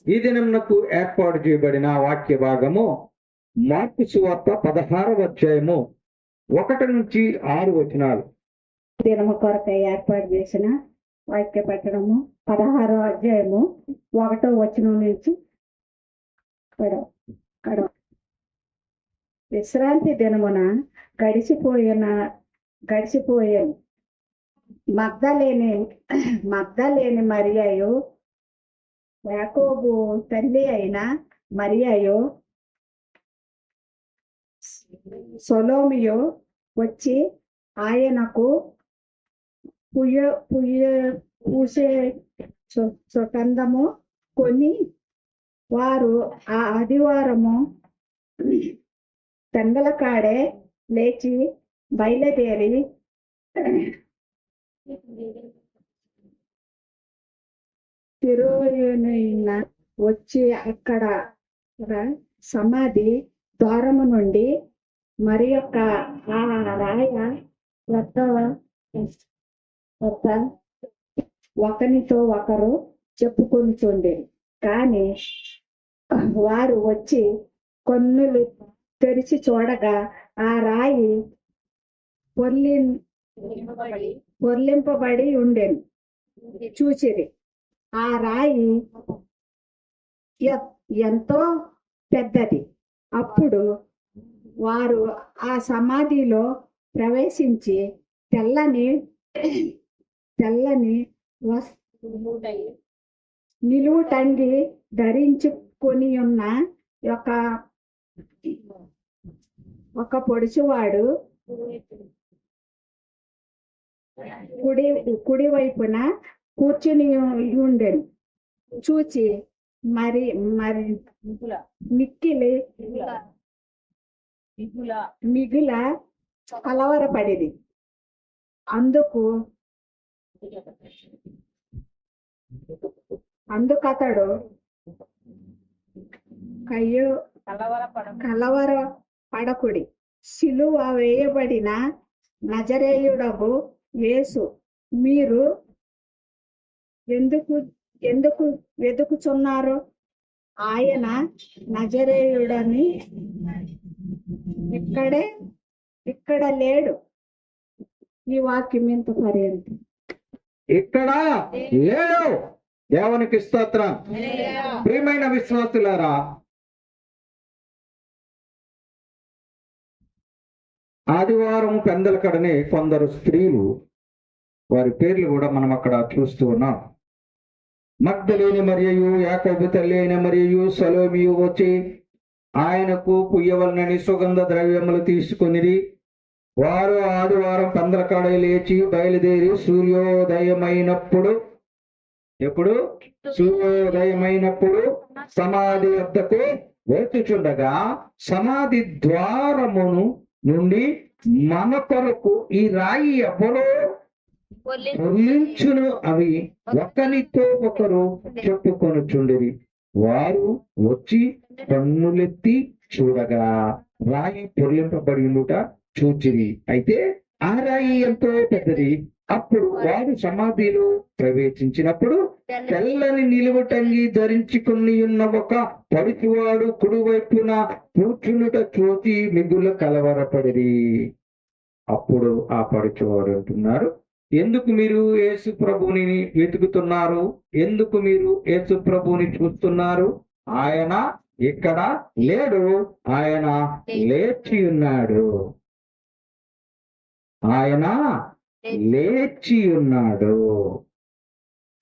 ఈ దినమునకు ఏర్పాటు చేయబడిన వాక్య భాగము మార్కు సువార్త 16వ అధ్యాయము 1 నుంచి 6 వచనాలు. దినము కొరకై ఏర్పాటు చేసిన వాక్య పట్టణము 16వ అధ్యాయము 1వ వచనం నుంచి విశ్రాంతి దినమున గడిచిపోయే మగ్దలేని మరియయు, యాకోబు తల్లి అయిన మరియయు, సొలోమియు వచ్చి ఆయనకు పూసే సుగంధము కొని వారు ఆ ఆదివారము తంగల కాడే లేచి బయలుదేరి తిరువైన వచ్చి అక్కడ సమాధి ద్వారము నుండి మరి యొక్క ఆ రాయ వద్ద ఒకరితో ఒకరు చెప్పుకొనిచుండే. కానీ వారు వచ్చి కన్నులు తెరిచి చూడగా ఆ రాయి పొర్లింపబడి ఉండేను చూచిరి. ఆ రాయి ఎంతో పెద్దది. అప్పుడు వారు ఆ సమాధిలో ప్రవేశించి తెల్లని నిలువుటంగి ధరించుకొని ఉన్న ఒక పొడుచువాడు కుడి వైపున కూర్చుని ఉండెను చూచి మరి మిగుల కలవరపడింది. అందుకతడు కలవర పడకుడి, సిలువ వేయబడిన నజరేయుడగు యేసు మీరు ఎందుకు వెతుకుచున్నారు? ఆయన నజరేయుడని ఇక్కడ లేడు. ఈ వాక్యం ఎంత పర్యంత ఇక్కడ లేడు. దేవునికి స్తోత్రం. ప్రియమైన విశ్వాసులారా, ఆదివారం పెందల కడనే కొందరు స్త్రీలు, వారి పేర్లు కూడా మనం అక్కడ చూస్తూ ఉన్నాం. మగ్దలేని మరియయు, యాకోబు తల్లి అయిన మరియయు, సలోమియు వచ్చి ఆయనకు పుయ్యవలనని సుగంధ ద్రవ్యములు తీసుకొనిరి. వారు ఆదివారం పెందల కాడ లేచి బయలుదేరి సూర్యోదయమైనప్పుడు సమాధి వద్దకు వచ్చుచుండగా సమాధి ద్వారమును నుండి మన కొరకు ఈ రాయి ఎవరో పొర్లించును అవి ఒకరితో ఒకరు చెప్పుకొనుచుండిరి. వారు వచ్చి కన్నులెత్తి చూడగా రాయి పొర్లింపబడి ఉండుట చూచిరి. అయితే ఆ రాయి ఎంతో పెద్దది. అప్పుడు వారు సమాధిలో ప్రవేశించినప్పుడు తెల్లని నిలువుటంగి ధరించుకుని ఉన్న ఒక పడుచువాడు కుడివైపున కూర్చునుట చూసి మిగుల కలవరపడిరి. అప్పుడు ఆ పడుచువాడు అంటున్నారు, ఎందుకు మీరు యేసు ప్రభుని వెతుకుతున్నారు? ఎందుకు మీరు యేసు ప్రభుని చూస్తున్నారు? ఆయన ఇక్కడ లేడు, ఆయన లేచి ఉన్నాడు. ఆయన లేచి ఉన్నాడు.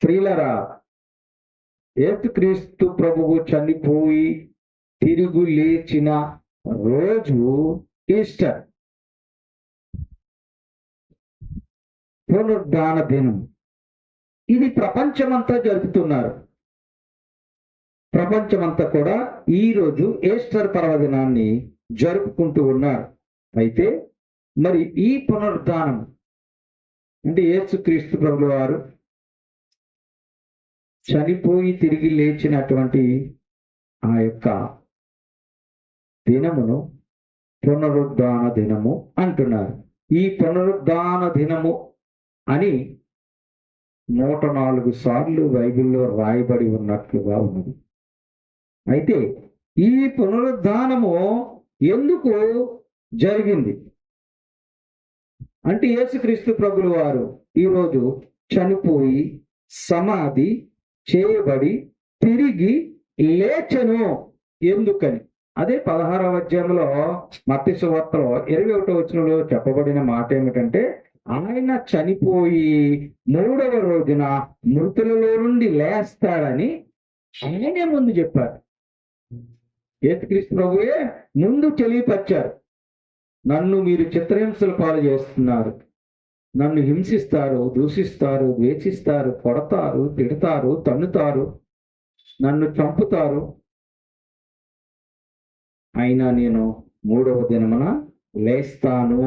ప్రియులరా, యేసుక్రీస్తు ప్రభువు చనిపోయి తిరిగి లేచిన రోజు ఈస్టర్, పునరుద్ధాన దినం. ఇది ప్రపంచమంతా జరుపుతున్నారు. ప్రపంచమంతా కూడా ఈ రోజు ఈస్టర్ పర్వదినాన్ని జరుపుకుంటూ ఉన్నారు. అయితే మరి ఈ పునరుద్ధానం అంటే యేసుక్రీస్తు ప్రభువు వారు చనిపోయి తిరిగి లేచినటువంటి ఆ యొక్క దినమును పునరుద్ధాన దినము అంటున్నారు. ఈ పునరుద్ధాన దినము అని 104 సార్లు బైబిల్లో రాయబడి ఉన్నట్లుగా ఉన్నది. అయితే ఈ పునరుద్ధానము ఎందుకు జరిగింది అంటే యేసుక్రీస్తు ప్రభులు వారు ఈరోజు చనిపోయి సమాధి చేయబడి తిరిగి లేచెను ఎందుకని అదే 16వ అధ్యాయంలో మత్తయి సువార్తలో 21వ వచనంలో చెప్పబడిన మాట ఏమిటంటే ఆయన చనిపోయి 3వ రోజున మృతులలో నుండి లేస్తాడని ఆయనే ముందు చెప్పారు. యేసుక్రీస్తు ప్రభువే ముందు తెలియపరిచారు. నన్ను మీరు చిత్రహింసల పాలు చేస్తున్నారు, నన్ను హింసిస్తారు, దూషిస్తారు, ద్వేషిస్తారు, కొడతారు, తిడతారు, తన్నుతారు, నన్ను చంపుతారు, అయినా నేను 3వ దినమున లేస్తాను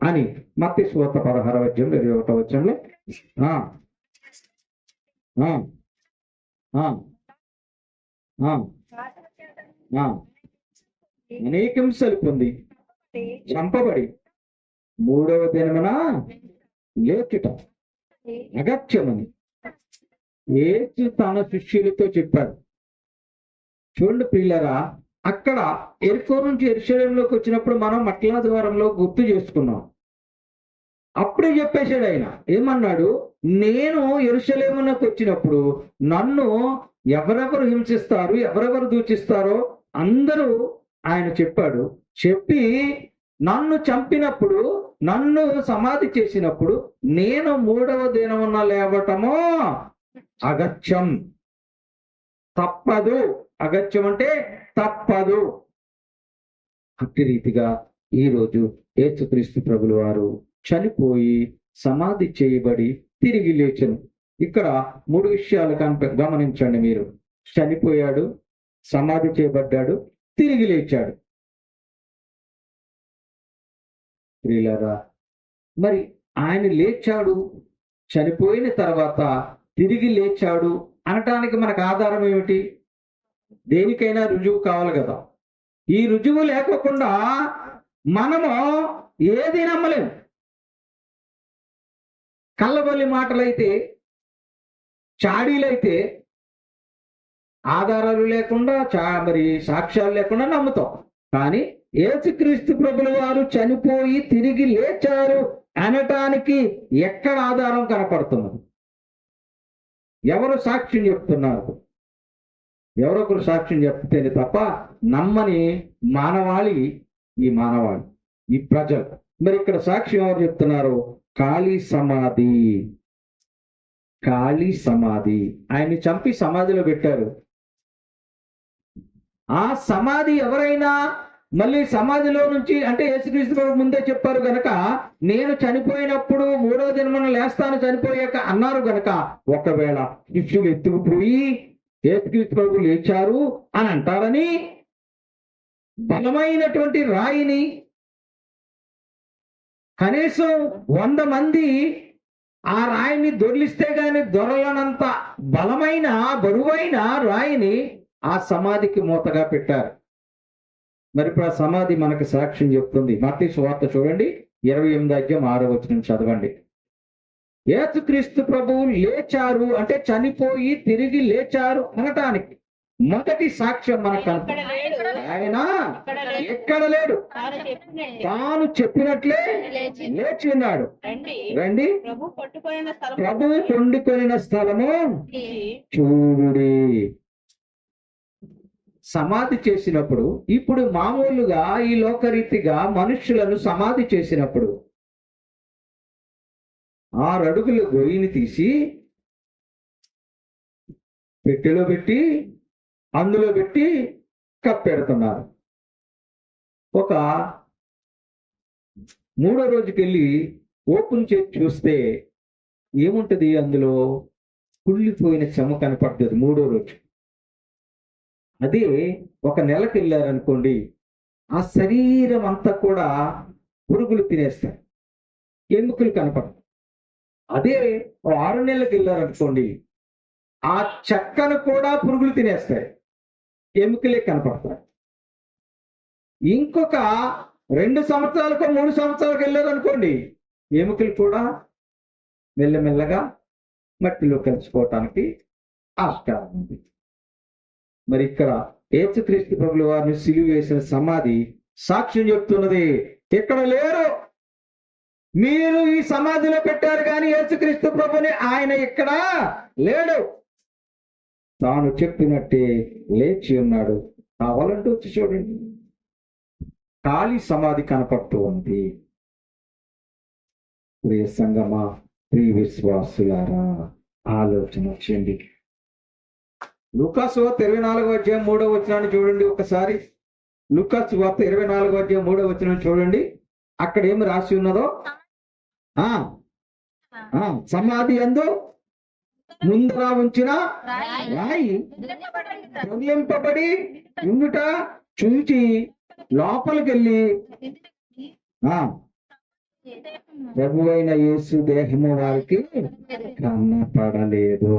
అని మత్తయి సువార్త 16వ అధ్యాయం 21వ వచనంలో అనేక హింసలు పొంది చంపబడి 3వ దినమున లేచుట అగత్యమని యేసు తన శిష్యులతో చెప్పాడు. చూడండి ప్రియులారా, అక్కడ ఎరుకో నుంచి యెరూషలేములోకి వచ్చినప్పుడు మనం మట్ల ద్వారంలో గుర్తు చేసుకున్నాం. అప్పుడే చెప్పేశాడు ఆయన, ఏమన్నాడు, నేను యెరూషలేమునకు వచ్చినప్పుడు నన్ను ఎవరెవరు హింసిస్తారు, ఎవరెవరు దూషిస్తారో అందరూ ఆయన చెప్పాడు. చెప్పి నన్ను చంపినప్పుడు, నన్ను సమాధి చేసినప్పుడు నేను 3వ దినమున లేవటమో అగత్యం, తప్పదు. అగత్యం అంటే తప్పదు. అట్టి రీతిగా ఈరోజు యేసుక్రీస్తు ప్రభుల వారు చనిపోయి సమాధి చేయబడి తిరిగి లేచెను. ఇక్కడ 3 విషయాలు గమనించండి మీరు. చనిపోయాడు, సమాధి చేయబడ్డాడు, తిరిగి లేచాడు. ప్రియులారా, మరి ఆయన లేచాడు, చనిపోయిన తర్వాత తిరిగి లేచాడు అనటానికి మనకు ఆధారం ఏమిటి? దేనికైనా రుజువు కావాలి కదా. ఈ రుజువు లేకోకుండా మనము ఏది నమ్మలేము. కళ్ళబొల్లి మాటలైతే, చాడీలైతే ఆధారాలు లేకుండా మరి సాక్ష్యాలు లేకుండా నమ్ముతాం. కానీ యేసుక్రీస్తు ప్రభుల వారు చనిపోయి తిరిగి లేచారు అనటానికి ఎక్కడ ఆధారం కనపడుతున్నది? ఎవరు సాక్ష్యం చెప్తున్నారు? ఎవరొకరు సాక్ష్యం చెప్తేనే తప్ప నమ్మని మానవాళి ఈ ప్రజలు. మరి ఇక్కడ సాక్ష్యం ఎవరు చెప్తున్నారు? ఖాళీ సమాధి. ఆయన్ని చంపి సమాధిలో పెట్టారు. ఆ సమాధి ఎవరైనా మళ్ళీ సమాధిలో నుంచి, అంటే యేసుక్రీస్తు ముందే చెప్పారు గనక, నేను చనిపోయినప్పుడు 3వ దినమున లేస్తాను చనిపోయాక అన్నారు గనక, ఒకవేళ శిష్యులు ఎత్తుకుపోయి యేసుక్రీస్తు ప్రభు లేచారు అని అంటారని బలమైనటువంటి రాయిని, కనీసం 100 మంది ఆ రాయిని దొర్లిస్తే గాని దొరలనంత బలమైన బరువైన రాయిని ఆ సమాధికి మూతగా పెట్టారు. మరి ఇప్పుడు ఆ సమాధి మనకు సాక్ష్యం చెప్తుంది. మత్తయి సువార్త చూడండి, 28వ అధ్యాయం 6వ వచనం చదవండి. యేసుక్రీస్తు ప్రభువు లేచారు అంటే చనిపోయి తిరిగి లేచారు అనటానికి మొదటి సాక్ష్యం మనకు కనపడుతుంది. ఆయన ఎక్కడ లేడు, తాను చెప్పినట్లే లేచి ఉన్నాడు. రండి, ప్రభువు పండుకొనిన స్థలము చూడుడి. సమాధి చేసినప్పుడు, ఇప్పుడు మామూలుగా ఈ లోకరీతిగా మనుష్యులను సమాధి చేసినప్పుడు 6 అడుగుల గొయ్యిని తీసి పెట్టెలో పెట్టి అందులో పెట్టి కప్పెడుతున్నారు. ఒక 3వ రోజుకి వెళ్ళి ఓపెన్ చేసి చూస్తే ఏముంటది? అందులో కుళ్ళిపోయిన చెమ కనపడుతుంది 3వ రోజు. అదే ఒక నెలకు వెళ్ళారనుకోండి, ఆ శరీరం అంతా కూడా పురుగులు తినేస్తాయి, ఎముకలు కనపడతాయి. అదే 6 నెలలకు వెళ్ళారనుకోండి, ఆ చెక్కను కూడా పురుగులు తినేస్తాయి, ఎముకలే కనపడతాయి. ఇంకొక 2 సంవత్సరాలకు 3 సంవత్సరాలకు వెళ్ళారనుకోండి, ఎముకలు కూడా మెల్లమెల్లగా మట్టిలో కలిసిపోవటానికి ఆస్కారం ఉంది. మరి ఇక్కడ యేసుక్రీస్తు ప్రభుల వారిని సిలువ వేసిన సమాధి సాక్ష్యం చెప్తున్నది. ఇక్కడ లేరు, మీరు ఈ సమాధిలో పెట్టారు కానీ యేసుక్రీస్తు ప్రభుని ఆయన ఇక్కడ లేడు. తాను చెప్పినట్టే లేచి ఉన్నాడు. కావాలంటూ వచ్చి చూడండి, ఖాళీ సమాధి కనపడుతూ ఉంది. ప్రియ సంగమా, ప్రియ విశ్వాసులారా, ఆలోచన చేయండి. లూకాసు వార్త 24:3 చూడండి ఒకసారి. లూకాసు వార్త 24:3 చూడండి. అక్కడ ఏమి రాసి ఉన్నదో. సమాధి యందు ముందర ఉంచిన రాయి తొలగింపబడి ఉండుట చూచి లోపలికి వెళ్ళి ప్రభువైన యేసు దేహము వారికి కనపడలేదు.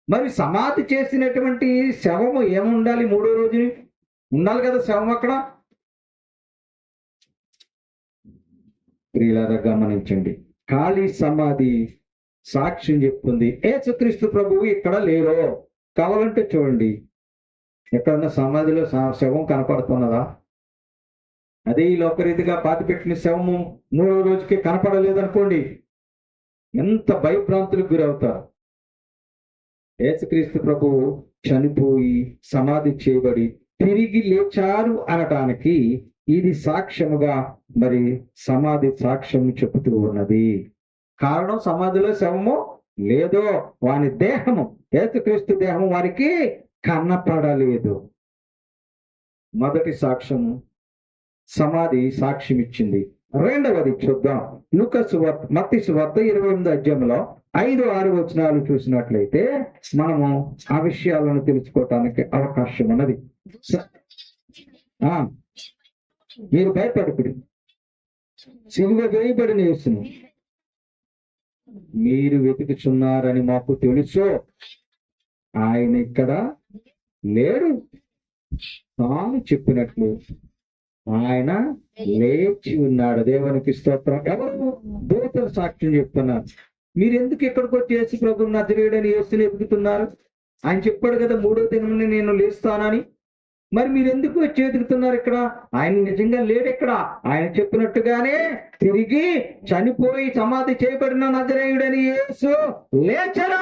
మరి సమాధి చేసినటువంటి శవము ఏముండాలి? 3వ రోజుని ఉండాలి కదా శవం అక్కడ. ప్రియులారా గమనించండి, ఖాళీ సమాధి సాక్ష్యం చెప్తుంది. యేసుక్రీస్తు ప్రభువు ఇక్కడ లేరో. కావాలంటే చూడండి, ఎక్కడన్నా సమాధిలో శవం కనపడుతున్నదా? అదే ఈ లోకరీతిగా పాతిపెట్టిన శవము 3వ రోజుకి కనపడలేదనుకోండి, ఎంత భయభ్రాంతులకు గురవుతారు. యేసుక్రీస్తు ప్రభువు చనిపోయి సమాధి చేయబడి తిరిగి లేచారు అనటానికి ఇది సాక్ష్యముగా మరి సమాధి సాక్ష్యం చెబుతూ ఉన్నది. కారణం, సమాధిలో శవము లేదో, వాని దేహము, యేసుక్రీస్తు దేహము వారికి కనపడలేదు. మొదటి సాక్ష్యము సమాధి సాక్ష్యం ఇచ్చింది. రెండవది చూద్దాం. మత్తయి సువార్త 28 5-6 చూసినట్లయితే మనము ఆ విషయాలను తెలుసుకోవటానికి అవకాశం ఉన్నది. మీరు భయపడకుడి, సిలువ వేయబడిన యేసును మీరు వెతుకుచున్నారని మాకు తెలుసు, ఆయన ఇక్కడ లేడు. తాను చెప్పినట్లు ఆయన లేచి ఉన్నాడు. దేవునికి స్తోత్రం. ఎవరు? దూతలు సాక్ష్యం చెప్తున్నారు. మీరు ఎందుకు ఇక్కడికి వచ్చి యేసు ప్రభువు నజరేయుడని యేసుని వెతుకుతున్నారు? ఆయన చెప్పాడు కదా 3వ దినమున నేను లేస్తానని. మరి మీరు ఎందుకు వచ్చి వెతుకుతున్నారు ఇక్కడ? ఆయన నిజంగా లేడు ఇక్కడ. ఆయన చెప్పినట్టుగానే తిరిగి చనిపోయి సమాధి చేయబడిన నజరేయుడని యేసు లేచను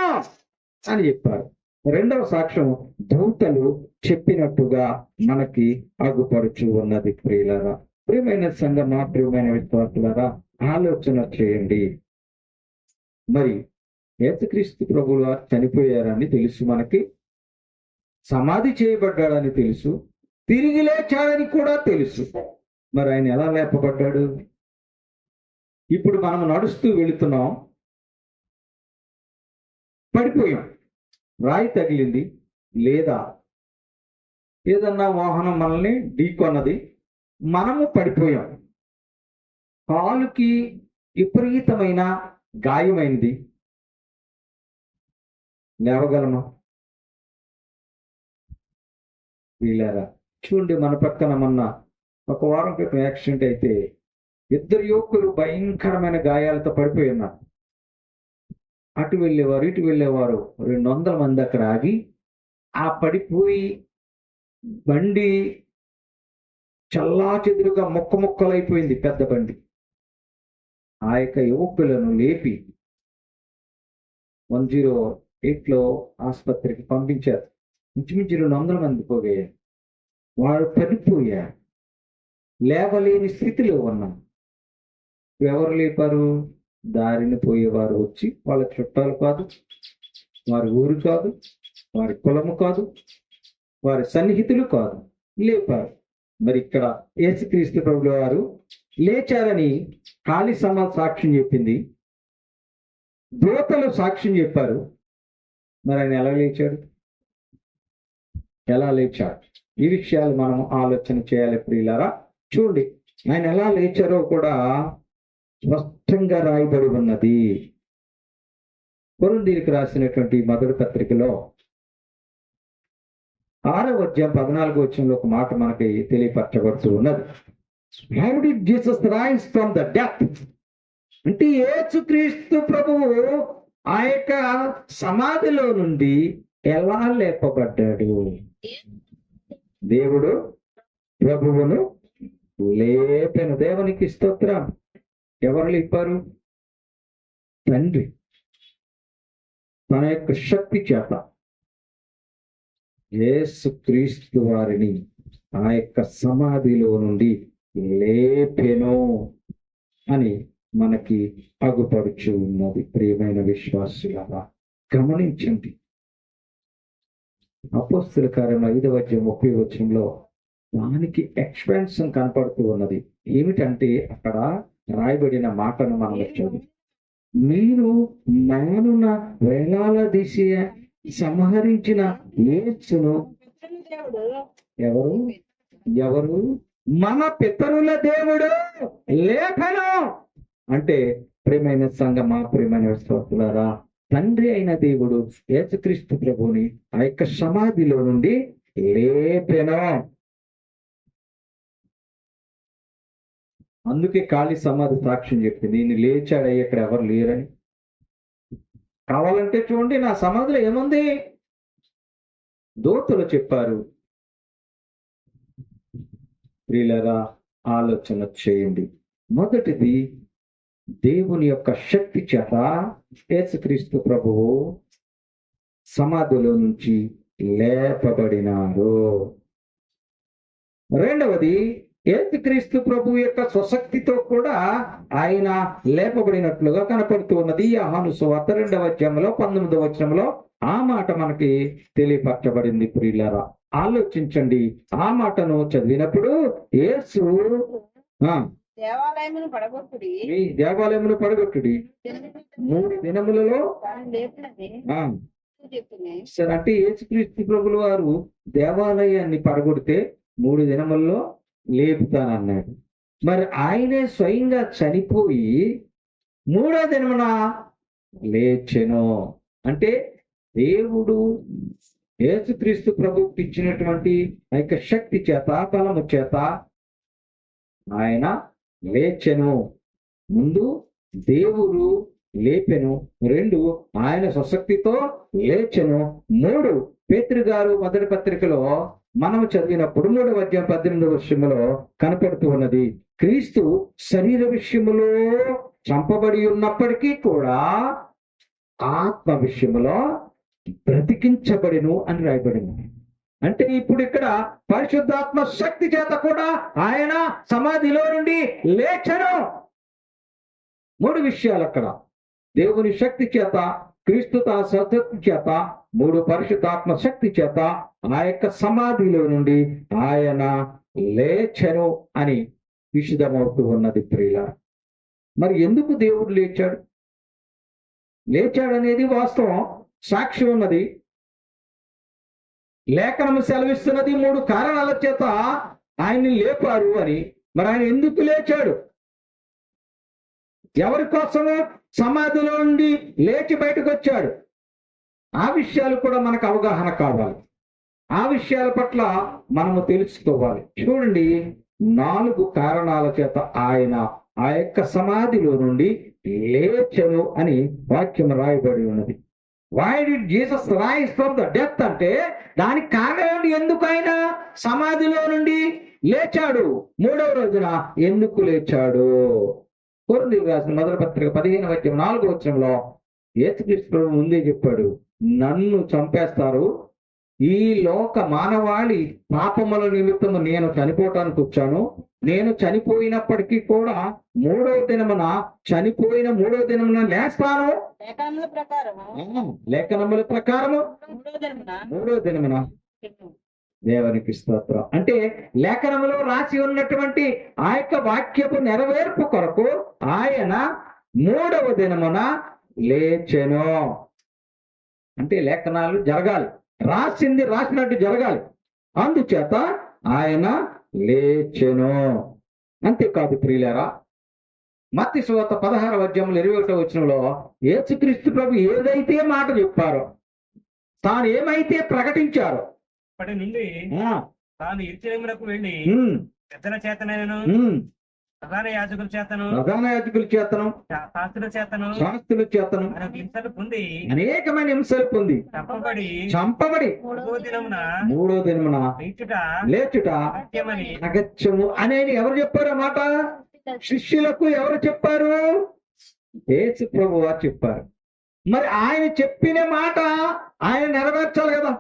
అని చెప్పారు. రెండవ సాక్ష్యం దూతలు చెప్పినట్టుగా మనకి అగుపడుచు ఉన్నది. ప్రియులారా, ప్రియమైన సంగమా, ప్రియమైన విశ్వాసులారా, ఆలోచన చేయండి. మరి యేసుక్రీస్తు ప్రభువు చనిపోయారని తెలుసు, మనకి సమాధి చేయబడ్డాడని తెలుసు, తిరిగి లేచాడని కూడా తెలుసు. మరి ఆయన ఎలా లేపబడ్డాడు? ఇప్పుడు మనం నడుస్తూ వెళుతున్నాం, పడిపోయాం, రాయి తగిలింది, లేదా ఏదన్నా వాహనం మనల్ని ఢీకొన్నది, మనము పడిపోయాం, కాలుకి విపరీతమైన గాయమైంది, లేవగలమా? వీళ్ళారా చూడండి, మన పక్కన మొన్న 1 వారం క్రితం యాక్సిడెంట్ అయితే 2 యువకులు భయంకరమైన గాయాలతో పడిపోయి ఉన్నారు. అటు వెళ్ళేవారు ఇటు వెళ్ళేవారు 200 మంది అక్కడ ఆగి, ఆ పడిపోయి బండి చల్లా చెదురుగా ముక్కలైపోయింది, పెద్ద బండి. ఆ యొక్క యువకులను లేపి 108 ఆసుపత్రికి పంపించారు. ఇంచుమించు 200 మంది పోయారు. వాడు పడిపోయారు, లేవలేని స్థితిలో ఉన్నాం. ఎవరు లేపారు? దారిని పోయేవారు వచ్చి, వాళ్ళ చుట్టాలు కాదు, వారి ఊరు కాదు, వారి కులము కాదు, వారి సన్నిహితులు కాదు, లేపారు. మరి ఇక్కడ యేసుక్రీస్తు ప్రభువు వారు లేచారని ఖాళీ సమాధి సాక్ష్యం చెప్పింది, దూతలు సాక్ష్యం చెప్పారు. మరి ఆయన ఎలా లేచాడు? ఎలా లేచాడు? ఈ విషయాలు మనం ఆలోచన చేయాలి. ప్రియులారా, చూడండి, ఆయన ఎలా లేచారో కూడా స్పష్టంగా రాయబడి ఉన్నది. కొరింథీయులకు రాసినటువంటి మొదటి పత్రికలో 6వ అధ్యాయం 14వ ఒక మాట మనకి తెలియపరచబడుతూ ఉన్నది. How did Jesus rise from the death? అంటే యేసుక్రీస్తు ప్రభువు ఆ యొక్క సమాధిలో నుండి ఎలా లేపబడ్డాడు? దేవుడు ప్రభువును లేపెను. దేవునికి స్తోత్రం. ఎవరు లేపారు? తండ్రి తన యొక్క శక్తి చేత యేసుక్రీస్తు వారిని ఆ యొక్క సమాధిలో నుండి లేపెను అని మనకి అగుపడుచు ఉన్నది. ప్రియమైన విశ్వాసులారా, గమనించండి. అపోస్తల కార్యం 5వ అధ్యాయం 30వ వచనంలో దానికి ఎక్స్పాన్షన్ కనపడుతూ ఉన్నది. ఏమిటంటే అక్కడ రాయబడిన మాటను మనం చదువు. మీరు మానున వేలాడదీసి సంహరించిన యేసును ఎవరు ఎవరు మన పితరుల దేవుడు లేఖను. అంటే ప్రియమైన సంగమా, ప్రియమైన విశ్వాసులారా, తండ్రి అయిన దేవుడు యేసుక్రీస్తు ప్రభుని ఆ యొక్క సమాధిలో నుండి లేపెను. అందుకే ఖాళీ సమాధి సాక్ష్యం చెప్పింది, నేను లేచాడయ్యి ఇక్కడ ఎవరు లేరని. కావాలంటే చూడండి, నా సమాధిలో ఏముంది? దూతలు చెప్పారు. ప్రియులారా, ఆలోచన చేయండి. మొదటిది, దేవుని యొక్క శక్తి చేత యేసుక్రీస్తు ప్రభువు సమాధిలో నుంచి లేపబడినారు. రెండవది, యేసుక్రీస్తు ప్రభు యొక్క స్వశక్తితో కూడా ఆయన లేపబడినట్లుగా కనపడుతూ ఉన్నది. యోహాను సువార్త 2వ అధ్యాయంలో 19వ వచనంలో ఆ మాట మనకి తెలియపరచబడింది. ప్రియులారా, ఆలోచించండి. ఆ మాటను చదివినప్పుడు యేసు దేవాలయమును పడగొట్టుడి, మీ దేవాలయమును పడగొట్టుడి 3 దినములలో. సరే, అంటే యేసుక్రీస్తు ప్రభుల వారు దేవాలయాన్ని పడగొడితే 3 దినముల్లో లేపుతానన్నాడు. మరి ఆయనే స్వయంగా చనిపోయి 3వ దినమున లేచెను. అంటే దేవుడు యేసుక్రీస్తు ప్రభువుకి ఇచ్చినటువంటి ఆ యొక్క శక్తి చేత, బలము చేత ఆయన లేచెను. ముందు దేవుడు లేపెను, 2 ఆయన స్వశక్తితో లేచెను, 3 పేతురు గారు మొదటి పత్రికలో మనం చదివినప్పుడు 3వ అధ్యాయం 18వ వచనంలో కనపడుతూ ఉన్నది. క్రీస్తు శరీర విషయములో చంపబడి ఉన్నప్పటికీ కూడా ఆత్మ విషయములో బ్రతికించబడిను అని రాయబడింది. అంటే ఇప్పుడు ఇక్కడ పరిశుద్ధాత్మ శక్తి చేత కూడా ఆయన సమాధిలో నుండి లేచెను. 3 విషయాలు అక్కడ. దేవుని శక్తి చేత, క్రీస్తు తన శక్తి చేత, 3 పరిశుద్ధాత్మ శక్తి చేత ఆ యొక్క సమాధిలో నుండి ఆయన లేచెను అని విశదమవుతూ ఉన్నది. ప్రియులారా, మరి ఎందుకు దేవుడు లేచాడు? లేచాడనేది వాస్తవం, సాక్ష్యం ఉన్నది. లేఖనము సెలవిస్తున్నది 3 కారణాల చేత ఆయన్ని లేపారు అని. మరి ఆయన ఎందుకు లేచాడు? ఎవరి కోసము సమాధిలో నుండి లేచి బయటకు వచ్చాడు? ఆ విషయాలు కూడా మనకు అవగాహన కావాలి. ఆ విషయాల పట్ల మనము తెలుసుకోవాలి. చూడండి, 4 కారణాల చేత ఆయన ఆ యొక్క సమాధిలో నుండి లేచెను అని వాక్యం రాయబడి ఉన్నది. Why did Jesus rise from the death అంటే దానికి కారణం ఎందుకు ఆయన సమాధిలో నుండి లేచాడు? 3వ రోజున ఎందుకు లేచాడు? కొరింథీయులకు రాసిన మొదటి పత్రిక 15వ అధ్యాయం 4వ వచనంలో యేసుక్రీస్తు ముందే చెప్పాడు, నన్ను చంపేస్తారు, ఈ లోక మానవాళి పాపముల నిమిత్తము నేను చనిపోవటానికి వచ్చాను. నేను చనిపోయినప్పటికీ కూడా 3వ దినమున, చనిపోయిన 3వ దినమున లేస్తాను. లేఖనముల ప్రకారము 3వ దినమున. దేవునికి స్తోత్రం. అంటే లేఖనములో రాసి ఉన్నటువంటి ఆ యొక్క వాక్యపు నెరవేర్పు కొరకు ఆయన 3వ దినమున లేచెను. అంటే లేఖనాలు జరగాలి, రాసింది రాసినట్టు జరగాలి. అందుచేత ఆయన లేచెను. అంతేకాదు ప్రియులారా, మత్తయి సువార్త 16వ అధ్యాయంలో 21వ వచనంలో యేసుక్రీస్తు ప్రభు ఏదైతే మాట చెప్పారో, తాను ఏమైతే ప్రకటించారో, అప్పటి నుండి తాను యెరూషలేమునకు వెళ్ళి పెద్దల చేతనైనను ప్రధాన యాజకుల చేతను ప్రధాన యాజకుల చేతను శాస్త్రుల చేతను శాస్త్రుల చేతను ఆయన హింసలు పొంది అనేకమైన హింసలు పొంది చంపబడి మూడో దినమున లేచుట అగత్యము అనేది ఎవరు చెప్పారు ఆ మాట? శిష్యులకు ఎవరు చెప్పారు? యేసు ప్రభువు వారు చెప్పారు. మరి ఆయన చెప్పిన మాట ఆయన నెరవేర్చాలి కదా.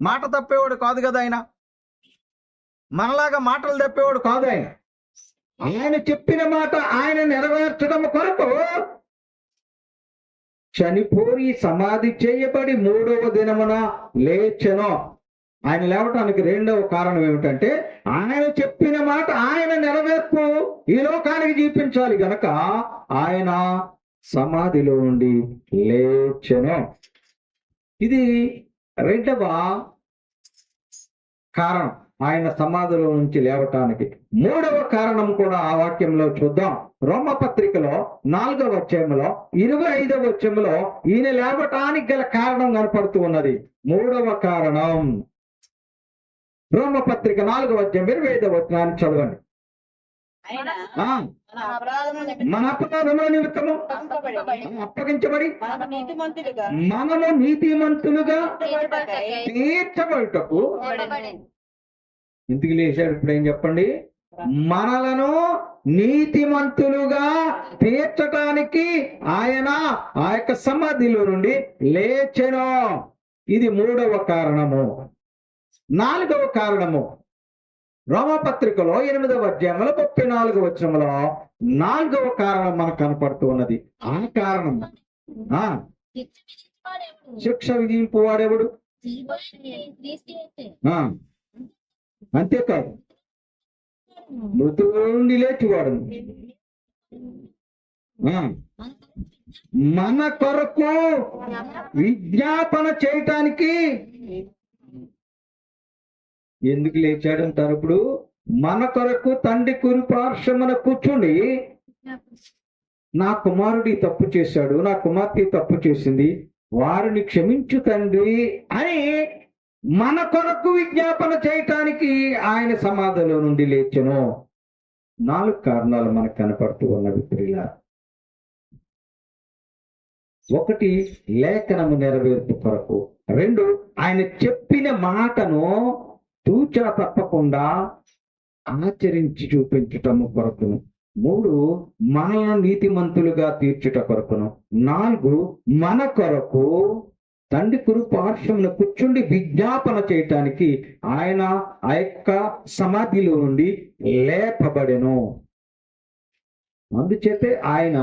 మాట తప్పేవాడు కాదు కదా ఆయన. మనలాగా మాటలు తప్పేవాడు కాదు ఆయన. ఆయన చెప్పిన మాట ఆయన నెరవేర్చడం కొరకు చనిపోయి సమాధి చేయబడి మూడవ దినమున లేచెను. ఆయన లేవటానికి రెండవ కారణం ఏమిటంటే ఆయన చెప్పిన మాట ఆయన నెరవేర్పు ఈ లోకానికి చూపించాలి గనక ఆయన సమాధిలో నుండి లేచెను. ఇది రెండవ కారణం ఆయన సమాధిలో నుంచి లేవటానికి. మూడవ కారణం కూడా ఆ వాక్యంలో చూద్దాం. రోమపత్రికలో 4వ అధ్యాయంలో 25వ వచనంలో ఈయన లేవటానికి గల కారణం కనపడుతూ ఉన్నది. మూడవ కారణం రోమపత్రిక 4వ అధ్యాయం 25వ వచనాన్ని చదవండి. మన అపరాధముల నిమిత్తము అప్పగించబడి మనము నీతిమంతులుగా తీర్చబడుటకు ఇంటికి లేచాడు. ఇప్పుడు ఏం చెప్పండి? మనలను నీతిమంతులుగా తీర్చటానికి ఆయన ఆ యొక్క సమాధిలో నుండి లేచెను. ఇది మూడవ కారణము. 4వ కారణము రోమపత్రికలో 8వ అధ్యాయంలో 34వ వచనంలో 4వ కారణం మనకు కనపడుతూ ఉన్నది. ఆ కారణం శిక్ష విధింపు వాడెవడు? అంతేకాదు మృతుల నుండి లేచివాడు మన కొరకు విజ్ఞాపన చేయటానికి ఎందుకు లేచాడు అంటారు? ఇప్పుడు మన కొరకు తండ్రి కుడి పార్శ్వమున కూర్చుండి నా కుమారుడి తప్పు చేశాడు, నా కుమార్తె తప్పు చేసింది, వారిని క్షమించు తండ్రి అని మన కొరకు విజ్ఞాపన చేయటానికి ఆయన సమాధిలో నుండి లేచెను. 4 కారణాలు మనకు కనపడుతూ ఉన్నవి ప్రియులారా. 1 లేఖనము నెరవేర్పు కొరకు. 2 ఆయన చెప్పిన మాటను తూచా తప్పకుండా ఆచరించి చూపించటము కొరకును. 3 మనలను నీతిమంతులుగా తీర్చుట కొరకును. 4 మన కొరకు తండ్రి కుడి పార్శ్వమున కూర్చుండి విజ్ఞాపన చేయటానికి ఆయన ఆ యొక్క సమాధిలో నుండి లేపబడెను. అందుచేతే ఆయన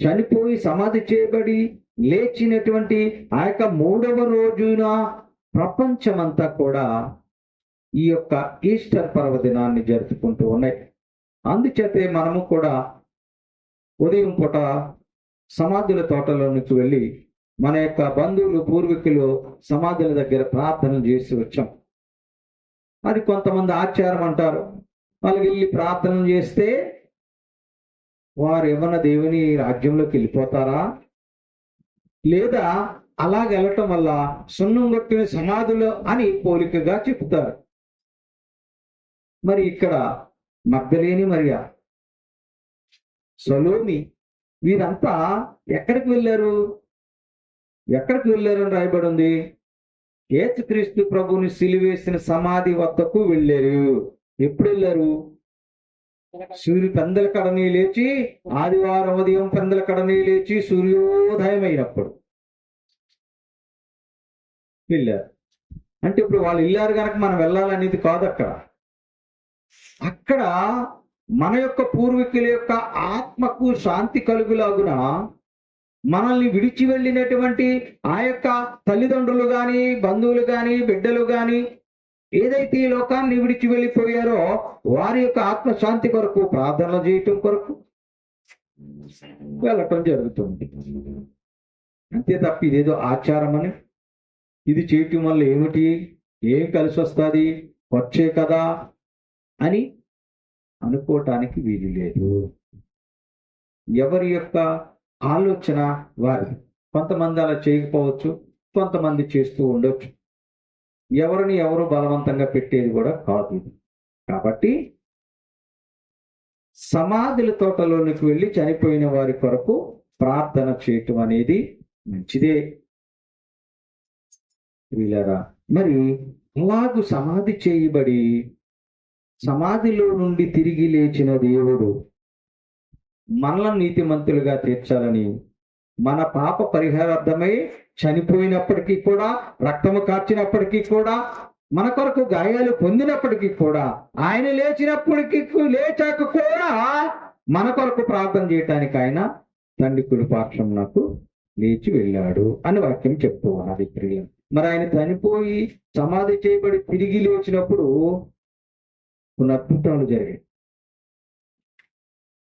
చనిపోయి సమాధి చేయబడి లేచినటువంటి ఆ యొక్క 3వ రోజున ప్రపంచమంతా కూడా ఈ యొక్క ఈస్టర్ పర్వదినాన్ని జరుపుకుంటూ ఉన్నాయి. అందుచేతే మనము కూడా ఉదయం పూట సమాధుల తోటలోనికి వెళ్ళి మన యొక్క బంధువులు పూర్వీకులు సమాధుల దగ్గర ప్రార్థనలు చేసి వచ్చాం. అది కొంతమంది ఆచారం అంటారు. వాళ్ళకి వెళ్ళి ప్రార్థనలు చేస్తే వారు ఏమన్నా దేవుని రాజ్యంలోకి వెళ్ళిపోతారా, లేదా అలాగ వెళ్ళటం వల్ల సున్నం కొట్టిన సమాధులు అని పోలికగా చెప్తారు. మరి ఇక్కడ మగ్దలేని మరియ, సలోమి వీరంతా ఎక్కడికి వెళ్ళారు? ఎక్కడికి వెళ్ళారని రాయబడి ఉంది? యేసుక్రీస్తు ప్రభువుని సిలువేసిన సమాధి వద్దకు వెళ్ళారు. ఎప్పుడు వెళ్ళారు? సూర్యు పెందల కడని లేచి, ఆదివారం ఉదయం పెందల కడని లేచి సూర్యోదయం అయినప్పుడు వెళ్ళారు. అంటే ఇప్పుడు వాళ్ళు వెళ్ళారు కనుక మనం వెళ్ళాలనేది కాదు. అక్కడ మన యొక్క పూర్వీకుల యొక్క ఆత్మకు శాంతి కలుగులాగున మనల్ని విడిచి వెళ్ళినటువంటి ఆ యొక్క తల్లిదండ్రులు గాని, బంధువులు గాని, బిడ్డలు గాని ఏదైతే ఈ లోకాన్ని విడిచి వెళ్ళిపోయారో వారి యొక్క ఆత్మశాంతి కొరకు ప్రార్థనలు చేయటం కొరకు వెళ్ళటం జరుగుతుంది. అంతే తప్ప ఇదేదో ఆచారం అని, ఇది చేయటం వల్ల ఏమిటి, ఏం కలిసి వస్తుంది, వచ్చే కదా అని అనుకోవటానికి వీలు లేదు. ఎవరి యొక్క ఆలోచన వారిది. కొంతమంది అలా చేయకపోవచ్చు, కొంతమంది చేస్తూ ఉండొచ్చు. ఎవరిని ఎవరు బలవంతంగా పెట్టేది కూడా కాదు. కాబట్టి సమాధుల తోటలోనికి వెళ్ళి చనిపోయిన వారి కొరకు ప్రార్థన చేయటం అనేది మంచిదే. వీళ్ళరా మరి అలాగూ సమాధి చేయబడి సమాధిలో నుండి తిరిగి లేచిన దేవుడు మనల్ని నీతిమంతులుగా తీర్చాలని, మన పాప పరిహారార్థమై చనిపోయినప్పటికీ కూడా, రక్తము కార్చినప్పటికీ కూడా, మన కొరకు గాయాలు పొందినప్పటికీ కూడా, ఆయన లేచాక కూడా మన కొరకు ప్రార్థన చేయటానికి ఆయన తండ్రి కుడి పార్శ్వమునకు లేచి వెళ్ళాడు అని వాక్యం చెప్తూ ఉన్నది ప్రియులు. మరి ఆయన చనిపోయి సమాధి చేయబడి తిరిగి లేచినప్పుడు కొన్ని అద్భుతాలు జరిగాయి.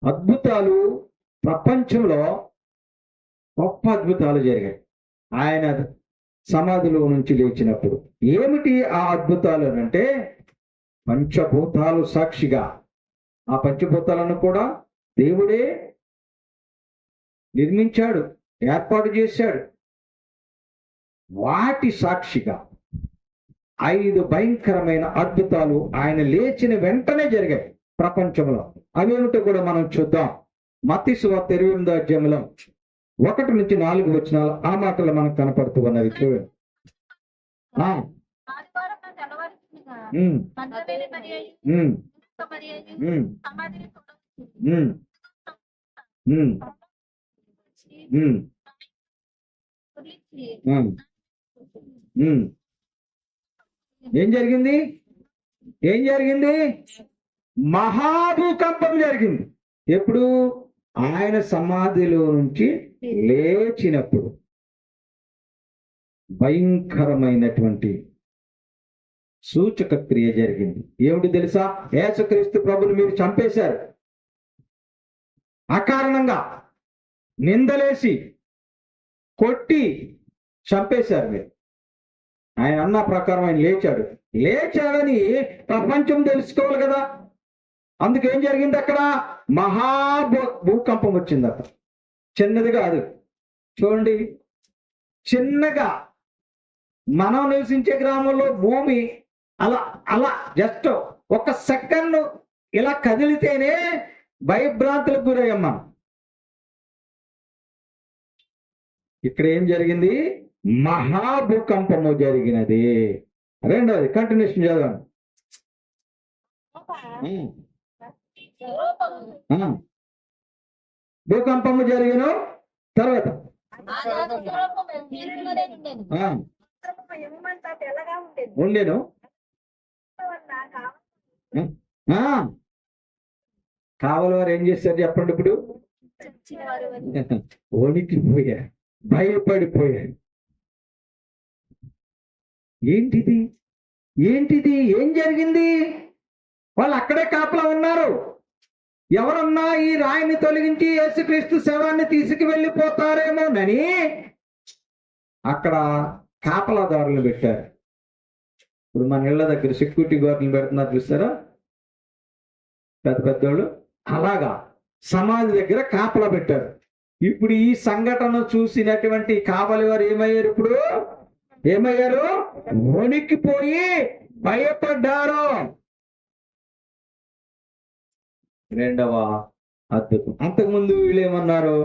అద్భుతాలు ప్రపంచంలో గొప్ప అద్భుతాలు జరిగాయి ఆయన సమాధిలో నుంచి లేచినప్పుడు. ఏమిటి ఆ అద్భుతాలు అంటే, పంచభూతాలు సాక్షిగా, ఆ పంచభూతాలను కూడా దేవుడే నిర్మించాడు, ఏర్పాటు చేశాడు. వాటి సాక్షిగా 5 భయంకరమైన అద్భుతాలు ఆయన లేచిన వెంటనే జరిగాయి ప్రపంచంలో. అవేమిటో కూడా మనం చూద్దాం. మత్తయి సువార్త 28వ అధ్యాయంలో 1 నుంచి 4 వచనాలు ఆ మాటలు మనకు కనపడుతూ ఉన్నది. చూడండి. ఏం జరిగింది? మహాభూకంపం జరిగింది. ఎప్పుడు? ఆయన సమాధిలో నుంచి లేచినప్పుడు భయంకరమైనటువంటి సూచక క్రియ జరిగింది. ఏమిటి తెలుసా? యేసుక్రీస్తు ప్రభుని మీరు చంపేశారు, అకారణంగా నిందలేసి కొట్టి చంపేశారు మీరు. ఆయన అన్న ప్రకారం ఆయన లేచాడని ప్రపంచం తెలుసుకోవాలి కదా. అందుకేం జరిగింది? అక్కడ భూకంపం వచ్చింది. అక్కడ చిన్నది కాదు, చూడండి, చిన్నగా మనం నివసించే గ్రామంలో భూమి అలా అలా జస్ట్ 1 సెకండ్ ఇలా కదిలితేనే భయభ్రాంతులకు గురయ్యాం మనం. ఇక్కడ ఏం జరిగింది? మహాభూకంపము జరిగినది. రెండవది కంటిన్యూషన్ చదవండి. భూకంపము జరిగిన తర్వాత ఉండేను. కావలి వారు ఏం చేశారు చెప్పండి? ఇప్పుడు వణికిపోయారు, భయపడిపోయారు. ఏంటిది? ఏం జరిగింది? వాళ్ళు అక్కడే కాపలా ఉన్నారు. ఎవరన్నా ఈ రాయిని తొలగించి యేసుక్రీస్తు శవాన్ని తీసుకువెళ్ళిపోతారేమోనని అక్కడ కాపలాదారులు పెట్టారు. ఇప్పుడు మన ఇళ్ల దగ్గర సెక్యూరిటీ గార్డులు పెడుతున్నారు చూస్తారా, పెద్ద పెద్దోళ్ళు. అలాగా సమాధి దగ్గర కాపలా పెట్టారు. ఇప్పుడు ఈ సంఘటన చూసినటువంటి కావలి వారు ఏమయ్యారు? వణికిపోయి భయపడ్డారు. రెండవ అద్భుతం. అంతకుముందు వీళ్ళు ఏమన్నారు?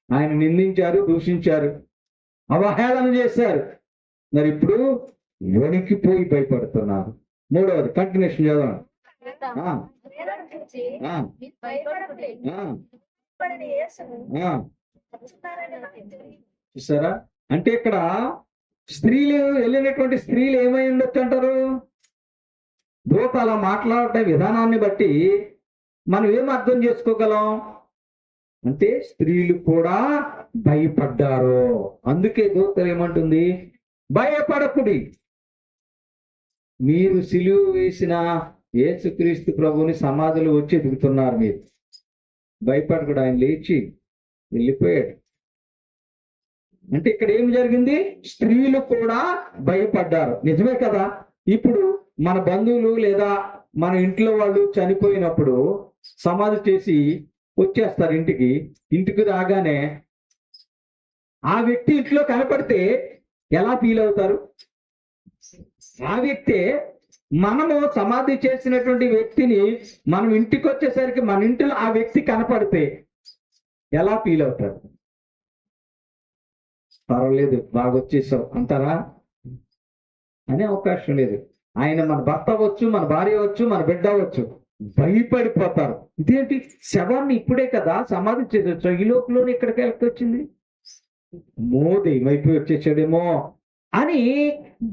ఆయన నిందించారు, దూషించారు, అవహేళన చేశారు. మరి ఇప్పుడు వణికిపోయి భయపడుతున్నారు. మూడవది కంటిన్యూషన్ చదవండి. చూసారా? అంటే ఇక్కడ వెళ్ళినటువంటి స్త్రీలు ఏమై ఉండొచ్చు అంటారు? దూత అలా మాట్లాడే విధానాన్ని బట్టి మనం ఏం అర్థం చేసుకోగలం అంటే, స్త్రీలు కూడా భయపడ్డారు. అందుకే దూత ఏమంటుంది? భయపడకుడి, మీరు సిలువ వేసిన యేసుక్రీస్తు ప్రభుని సమాధిలో వచ్చి ఎదుగుతున్నారు, మీరు భయపడకుడు. ఆయన లేచి వెళ్ళిపోయాడు. అంటే ఇక్కడ ఏం జరిగింది? స్త్రీలు కూడా భయపడ్డారు. నిజమే కదా. ఇప్పుడు మన బంధువులు లేదా మన ఇంట్లో వాళ్ళు చనిపోయినప్పుడు సమాధి చేసి వచ్చేస్తారు ఇంటికి రాగానే ఆ వ్యక్తి ఇంట్లో కనపడితే ఎలా ఫీల్ అవుతారు? ఆ వ్యక్తే మనము సమాధి చేసినటువంటి వ్యక్తిని మనం ఇంటికి వచ్చేసరికి మన ఇంటిలో ఆ వ్యక్తి కనపడితే ఎలా ఫీల్ అవుతారు? పర్వాలేదు, బాగా వచ్చేసావు అంటారా? అనే అవకాశం లేదు. ఆయన మన భర్త అవ్వచ్చు, మన భార్య అవ్వచ్చు, మన బిడ్డ అవ్వచ్చు, భయపడిపోతారు. ఇదేంటి, శవాన్ని ఇప్పుడే కదా సమాధి చేసొచ్చు, ఈ లోపల ఇక్కడికి వెళ్ళొచ్చింది, దెయ్యం అయిపోయి వచ్చేసాడేమో అని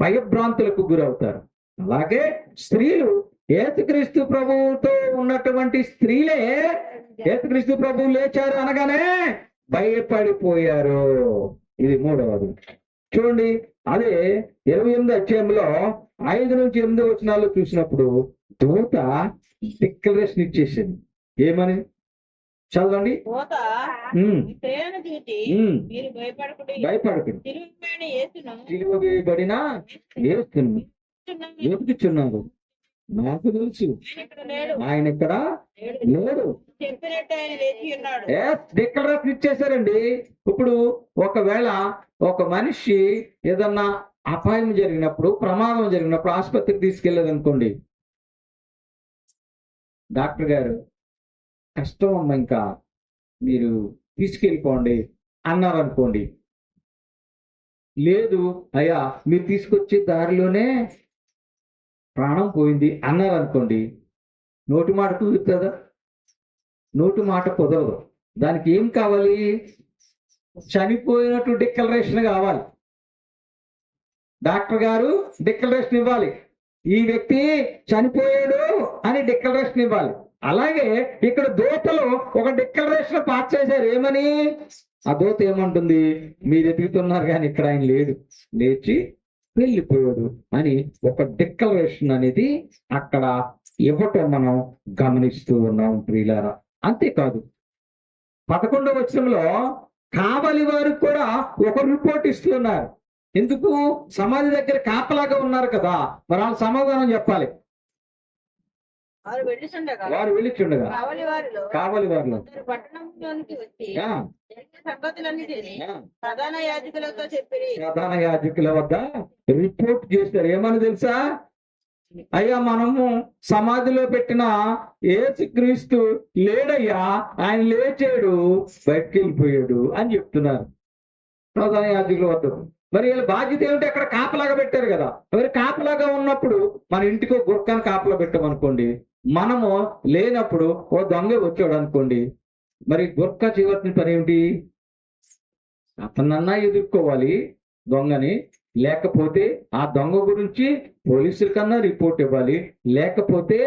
భయభ్రాంతులకు గురవుతారు. అలాగే స్త్రీలు యేసుక్రీస్తు ప్రభువుతో ఉన్నటువంటి స్త్రీలే యేసుక్రీస్తు ప్రభువు లేచారు అనగానే భయపడిపోయారు. ఇది మూడవది. చూడండి, అదే 28 అధ్యాయంలో 5 నుంచి 8 వచనాల్లో చూసినప్పుడు దూత డిక్లరేషన్ ఇచ్చేసింది. ఏమని చదవండి. దూత ఉమ్, స్త్రీలను చూచి ఉమ్, మీరు భయపడకుడి, భయపడకండి, సిలువపైన యేసును సిలువ వేయబడిన యేసును వెతుకుచున్నారు, నాకు తెలుసు ఆయన ఇక్కడ లేడు, ఆయన ఇక్కడ లేడు. చెప్పినట్టు ఆయన లేచి ఉన్నాడు. డిక్లరేషన్ ఇచ్చేసారండి. ఇప్పుడు ఒకవేళ ఒక మనిషి ఏదన్నా అపాయం జరిగినప్పుడు, ప్రమాదం జరిగినప్పుడు ఆసుపత్రికి తీసుకెళ్ళారు అనుకోండి, డాక్టర్ గారు కష్టం అమ్మ, ఇంకా మీరు తీసుకెళ్ళిపోండి అన్నారు అనుకోండి. లేదు అయ్యా, మీరు తీసుకొచ్చే దారిలోనే ప్రాణం పోయింది అన్నారు అనుకోండి, నోటి మాట కుదురుతుందా? నోటి మాట కుదరదు. దానికి ఏం కావాలి? చనిపోయినట్టు డిక్లరేషన్ కావాలి. డాక్టర్ గారు డిక్లరేషన్ ఇవ్వాలి, ఈ వ్యక్తి చనిపోయాడు అని డిక్లరేషన్ ఇవ్వాలి. అలాగే ఇక్కడ దూతలు ఒక డిక్లరేషన్ పాస్ చేశారు. ఏమని? ఆ దూత ఏమంటుంది? మీరు ఎదుగుతున్నారు కానీ ఇక్కడ ఆయన లేడు, లేచి వెళ్ళిపోయాడు అని ఒక డిక్లరేషన్ అనేది అక్కడ ఇవ్వటం మనం గమనిస్తూ ఉన్నాం ప్రియులారా. అంతేకాదు 11వ వచనంలో కావలి వారికి కూడా ఒక రిపోర్ట్ ఇస్తున్నారు. ఎందుకు? సమాధి దగ్గర కాపలాగా ఉన్నారు కదా, మరి వాళ్ళు సమాధానం చెప్పాలి. వారు వెళ్ళిచుండగా వారు వెళ్ళిచుండగా కావలి వారిలో కొందరు పట్టణంలోనికి వచ్చి ఆ, జరిగిన సంగతులన్నీ తెలిసి ఆ, ప్రధాన యాజకులతో చెప్పిరి. ప్రధాన యాజకుల వద్ద రిపోర్ట్ చేస్తారు. ఏమని తెలుసా? అయ్యా, మనము సమాధిలో పెట్టిన యేసుక్రీస్తు లేడయ్యా, ఆయన లేచాడు, బయటికి వెళ్ళిపోయాడు అని చెప్తున్నారు ప్రధాన యాజకుల వద్ద. మరి వీళ్ళ బాధ్యత ఏమిటి? అక్కడ కాపలాగా పెట్టారు కదా. మరి కాపలాగా ఉన్నప్పుడు మన ఇంటికి ఒక గుర్కాన్ని కాపలా పెట్టామనుకోండి, మనము లేనప్పుడు ఓ దొంగ వచ్చాడు అనుకోండి, మరి గుర్కా చేయవలసిన పని ఏమిటి? అతనన్నా ఎదుర్కోవాలి దొంగని, లేకపోతే ఆ దొంగ గురించి పోలీసుల కన్నా రిపోర్ట్ ఇవ్వాలి, లేకపోతే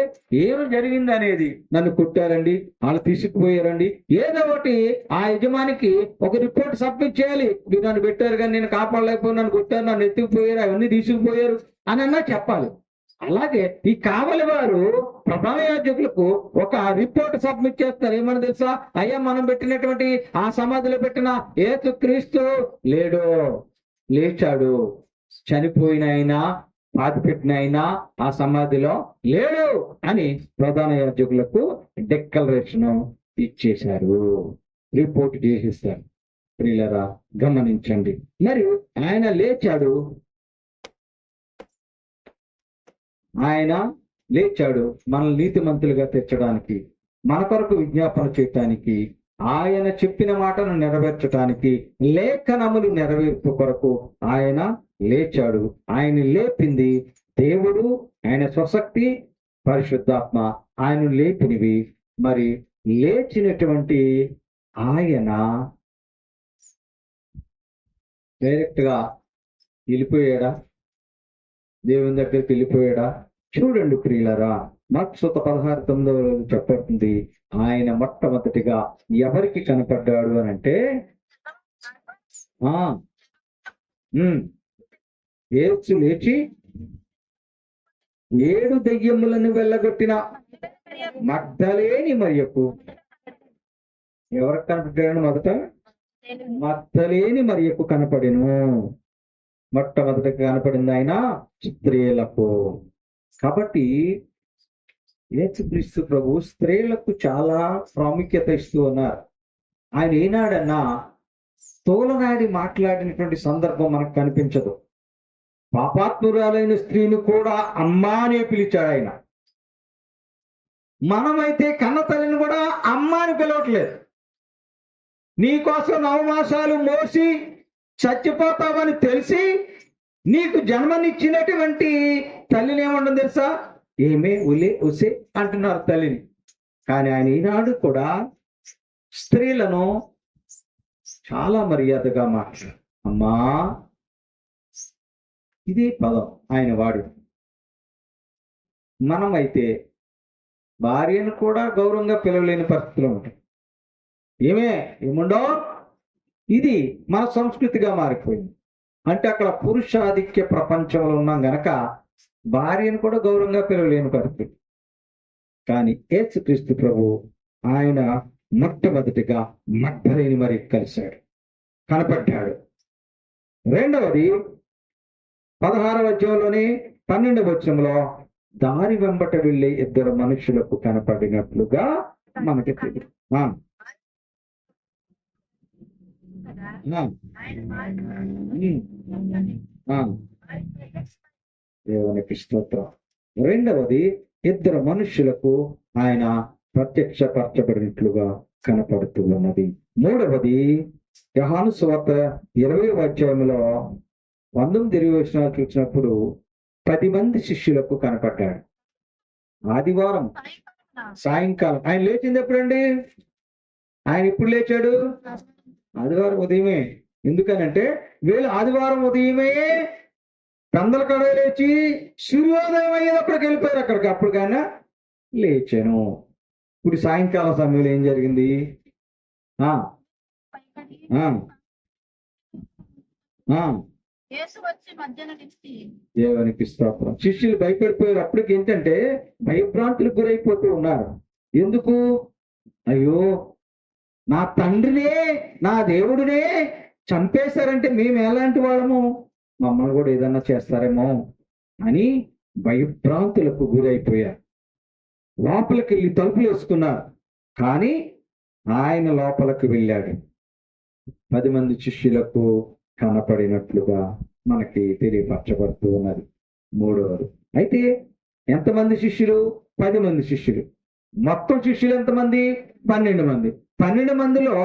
ఏమి జరిగింది అనేది, నన్ను కొట్టారండి, వాళ్ళు తీసుకుపోయారండి, ఏదో ఒకటి ఆ యజమానికి ఒక రిపోర్ట్ సబ్మిట్ చేయాలి. మీరు నన్ను పెట్టారు కానీ నేను కాపాడలేకపోయి, నన్ను కొట్టారు, నన్ను ఎత్తుకుపోయారు, అవన్నీ తీసుకుపోయారు అని అన్నా చెప్పాలి. అలాగే ఈ కావలి వారు ప్రధాన యాజకులకు ఒక రిపోర్ట్ సబ్మిట్ చేస్తారు. ఏమని తెలుసా? అయ్యా, మనం పెట్టినటువంటి ఆ సమాధిలో పెట్టిన యేసుక్రీస్తు లేడు, లేచాడు, చనిపోయిన అయినా పాతి పెట్టిన అయినా ఆ సమాధిలో లేడు అని ప్రధాన యాజకులకు డిక్లరేషన్ ఇచ్చేశారు, రిపోర్ట్ చేసేస్తారు. ప్రియులరా, గమనించండి. మరియు ఆయన లేచాడు, ఆయన లేచాడు మనల్ని నీతిమంతులుగా తెచ్చడానికి, మన కొరకు విజ్ఞాపన చేయటానికి, ఆయన చెప్పిన మాటను నెరవేర్చడానికి, లేఖనములు నెరవేర్పు కొరకు ఆయన లేచాడు. ఆయన లేపింది దేవుడు, ఆయన స్వశక్తి, పరిశుద్ధాత్మ ఆయన లేపినవి. మరి లేచినటువంటి ఆయన డైరెక్ట్ గా వెళ్ళిపోయాడా? దేవుని దగ్గరికి వెళ్ళిపోయాడా? చూడండి ప్రియులరా, మత్స్సుత 16:9 చెప్పబడుతుంది. ఆయన మొట్టమొదటిగా ఎవరికి కనపడ్డాడు అని అంటే, యేసు లేచి 7 దెయ్యములను వెళ్ళగొట్టిన మగ్దలేని మరియకు. ఎవరికి కనపడ్డాడు? మొదట మగ్దలేని మరియకు కనపడెను. మొట్టమొదటిగా కనపడింది ఆయన స్త్రీలకు. కాబట్టి యేసుక్రీస్తు ప్రభు స్త్రీలకు చాలా ప్రాముఖ్యత ఇస్తూ ఉన్నారు. ఆయన ఏనాడన్నా తోలనాడి మాట్లాడినటువంటి సందర్భం మనకు కనిపించదు. పాపాత్మురాలైన స్త్రీని కూడా అమ్మా అనే పిలిచాడు ఆయన. మనమైతే కన్న తల్లిని కూడా అమ్మ అని పిలవట్లేదు. నీకోసం 9 మాసాలు మోసి చచ్చిపోతావని తెలిసి నీకు జన్మనిచ్చినటువంటి తల్లిని ఏమంటుంది తెలుసా? ఏమే ఉలే ఉసే అంటున్నారు తల్లిని. కానీ ఆయన ఈనాడు కూడా స్త్రీలను చాలా మర్యాదగా మాట్లాడు. అమ్మా, ఇది పదం ఆయన వాడు. మనమైతే భార్యను కూడా గౌరవంగా పిలవలేని పరిస్థితిలో ఉంటాం. ఏముండో ఇది మన సంస్కృతిగా మారిపోయింది. అంటే అక్కడ పురుషాధిక్య ప్రపంచంలో ఉన్నాం గనక భార్యను కూడా గౌరవంగా పిలవలేని పరిస్థితి. కానీ యేసుక్రీస్తు ప్రభు ఆయన మొట్టమొదటిగా మగ్దలేని మరి కలిశాడు, కనపడ్డాడు. రెండవది 16వ అధ్యాయంలోని 12వ వచనంలో దారి వెంబట వెళ్ళే 2 మనుషులకు కనపడినట్లుగా మనకి తెలియదు. దేవునికి స్తోత్రం. రెండవది 2 మనుషులకు ఆయన ప్రత్యక్షపరచబడినట్లుగా కనపడుతూ ఉన్నది. మూడవది యోహాను సువార్త 20వ అధ్యాయంలో 19 వచనాలు చూసినప్పుడు 10 మంది శిష్యులకు కనపడ్డాడు. ఆదివారం సాయంకాలం. ఆయన లేచింది ఎప్పుడండి? ఆయన ఎప్పుడు లేచాడు? ఆదివారం ఉదయమే. ఎందుకనంటే వీళ్ళు ఆదివారం ఉదయమే పెందల కడ లేచి సూర్యోదయం అయ్యేటప్పటికి వెళ్ళిపోయారు అక్కడికి. అప్పుడు కానీ లేచాను. ఇప్పుడు సాయంకాలం సమయంలో ఏం జరిగింది? దేవునికి స్తోత్రం. శిష్యులు భయపడిపోయారు. అప్పటికి ఏంటంటే భయభ్రాంతులకు గురైపోతూ ఉన్నారు. ఎందుకు? అయ్యో, నా తండ్రినే, నా దేవుడినే చంపేశారంటే మేము ఎలాంటి వాళ్ళము? మమ్మల్ని కూడా ఏదన్నా చేస్తారేమో అని భయభ్రాంతులకు గురైపోయారు. లోపలికి వెళ్ళి తలుపులు వేసుకున్నారు. కానీ ఆయన లోపలికి వెళ్ళాడు. 10 మంది శిష్యులకు కనపడినట్లుగా మనకి తెలియపరచబడుతూ ఉన్నది. మూడవది. అయితే ఎంతమంది శిష్యులు? 10 మంది శిష్యులు. మొత్తం శిష్యులు ఎంతమంది? 12 మంది. 12 మందిలో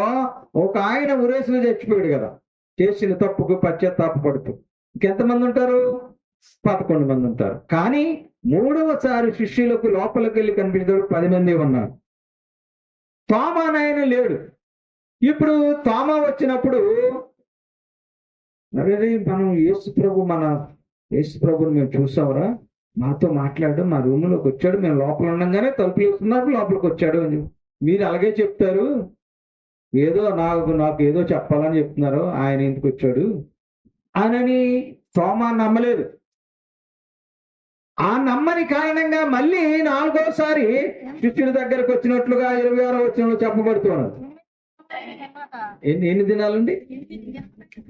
ఒక ఆయన ఉరేసులు చచ్చిపోయాడు కదా, చేసిన తప్పుకు పశ్చాత్తాపడుతూ. ఇంకెంతమంది ఉంటారు? 11 మంది ఉంటారు. కానీ 3వసారి శిష్యులకు లోపలికి వెళ్ళి కనిపించాడు 10 మంది ఉన్నారు. తోమా నాయన లేడు. ఇప్పుడు తోమా వచ్చినప్పుడు అరే, మనం మన యేసు ప్రభుని మేము చూసామరా, మాతో మాట్లాడు, మా రూమ్లోకి వచ్చాడు, మేము లోపల ఉండగానే తలుపులు వేస్తున్నారు, లోపలికి వచ్చాడు అని మీరు అలాగే చెప్తారు. ఏదో నాకు ఏదో చెప్పాలని చెప్తున్నారు, ఆయన ఎందుకు వచ్చాడు అని తోమా నమ్మలేదు. ఆ నమ్మని కారణంగా మళ్ళీ 4వసారి శిష్యుడి దగ్గరకు వచ్చినట్లుగా 26వ వచనంలో చెప్పబడుతున్నది. ఎన్ని దినాలండి?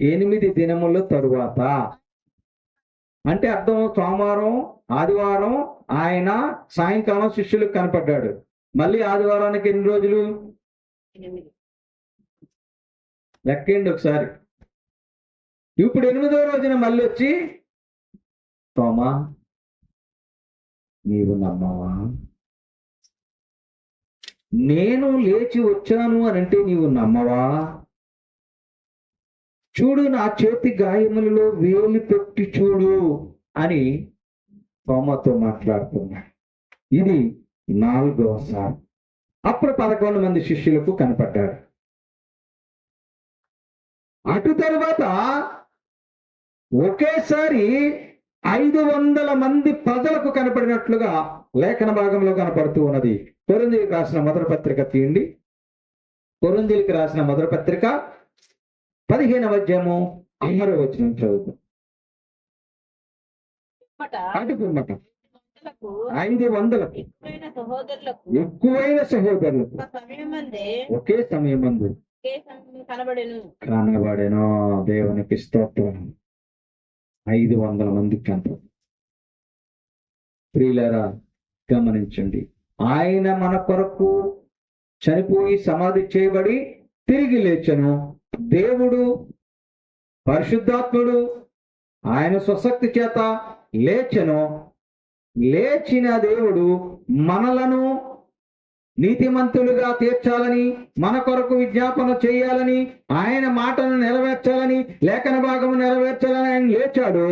8 దినముల తరువాత. అంటే అర్థం, సోమవారం ఆదివారం ఆయన సాయంకాలం శిష్యులకు కనపడ్డాడు. మళ్ళీ ఆదివారానికి ఎన్ని రోజులు? 8. లెక్కండి ఒకసారి. ఇప్పుడు 8వ రోజున మళ్ళీ వచ్చి, తోమా నీవు నమ్మవా? నేను లేచి వచ్చాను అని అంటే నీవు నమ్మవా? చూడు, నా చేతి గాయములలో వేలు పెట్టి చూడు అని తోమాతో మాట్లాడుతున్నాడు. ఇది 4వసారి. అప్పుడు 11 మంది శిష్యులకు కనపడ్డాడు. అటు తరువాత ఒకేసారి 500 మంది ప్రజలకు కనపడినట్లుగా లేఖన భాగంలో కనపడుతూ ఉన్నది. కొరింథీయులకు రాసిన మొదటి పత్రిక తీయండి. కొరింథీయులకు రాసిన మొదటి పత్రిక 15వ అధ్యాయము 6వ వచనం చదువుతాం. అటు పిమ్మట 500 ఎక్కువైన సహోదరులకు ఒకే సమయమందు కనబడెను. దేవునికి స్తోత్రం. 500 మందికి కనపడు. ప్రియులారా, గమనించండి, ఆయన మన కొరకు చనిపోయి సమాధి చేయబడి తిరిగి లేచెను. దేవుడు, పరిశుద్ధాత్ముడు, ఆయన స్వశక్తి చేత లేచెను. లేచిన దేవుడు మనలను నీతిమంతులుగా తీర్చాలని, మన కొరకు విజ్ఞాపన చేయాలని, ఆయన మాటను నెరవేర్చాలని, లేఖన భాగము నెరవేర్చాలని ఆయన లేచాడు.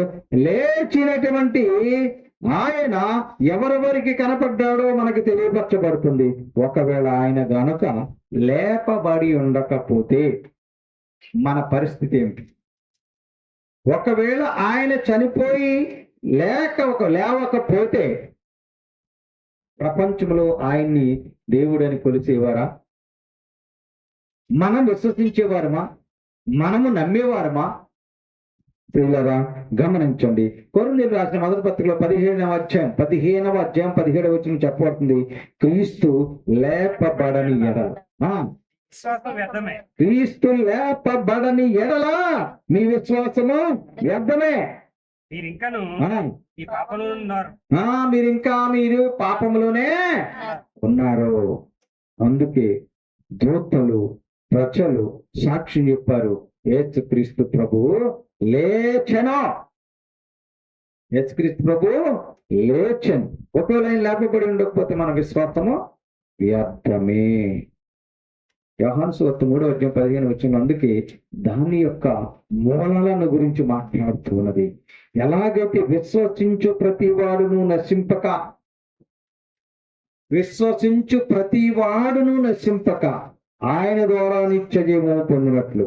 లేచినటువంటి ఆయన ఎవరెవరికి కనపడ్డాడో మనకి తెలియపరచబడుతుంది. ఒకవేళ ఆయన గనుక లేపబడి ఉండకపోతే మన పరిస్థితి ఏమిటి? ఒకవేళ ఆయన చనిపోయి లేవకపోతే ప్రపంచంలో ఆయన్ని దేవుడని కొలిసేవారా? మనం విశ్వసించేవారమా? మనము నమ్మేవారమా? ప్రియులారా, గమనించండి. కొరింథీయులకు రాసిన మొదటి పత్రికలో 15వ అధ్యాయం 17వ వచనం చెప్పబడుతుంది, క్రీస్తు లేపబడని ఎడల. విశ్వాసం వ్యర్థమే. క్రీస్తు లేపబడని ఎడల మీ విశ్వాసము వ్యర్థమే. మీరు ఇంకాను ఈ పాపంలో ఉన్నారు. మీరు పాపంలోనే ఉన్నారు. అందుకే దూతలు, ప్రజలు సాక్ష్యం చెప్పారు, యేసుక్రీస్తు ప్రభు లేచెను. యేసుక్రీస్తు ప్రభు లేచెను. ఒకవేళ ఆయన లేపబడి ఉండకపోతే మన విశ్వాసము వ్యర్థమే. యోహాను సువార్త 3వ అధ్యాయం 15 వచనం అందుకే దాని యొక్క మూలాలను గురించి మాట్లాడుతూ ఉన్నది. ఎలాగైతే విశ్వసించు ప్రతి వాడును నశింపక ఆయన ద్వారా నిత్య జీవము పొందినట్లు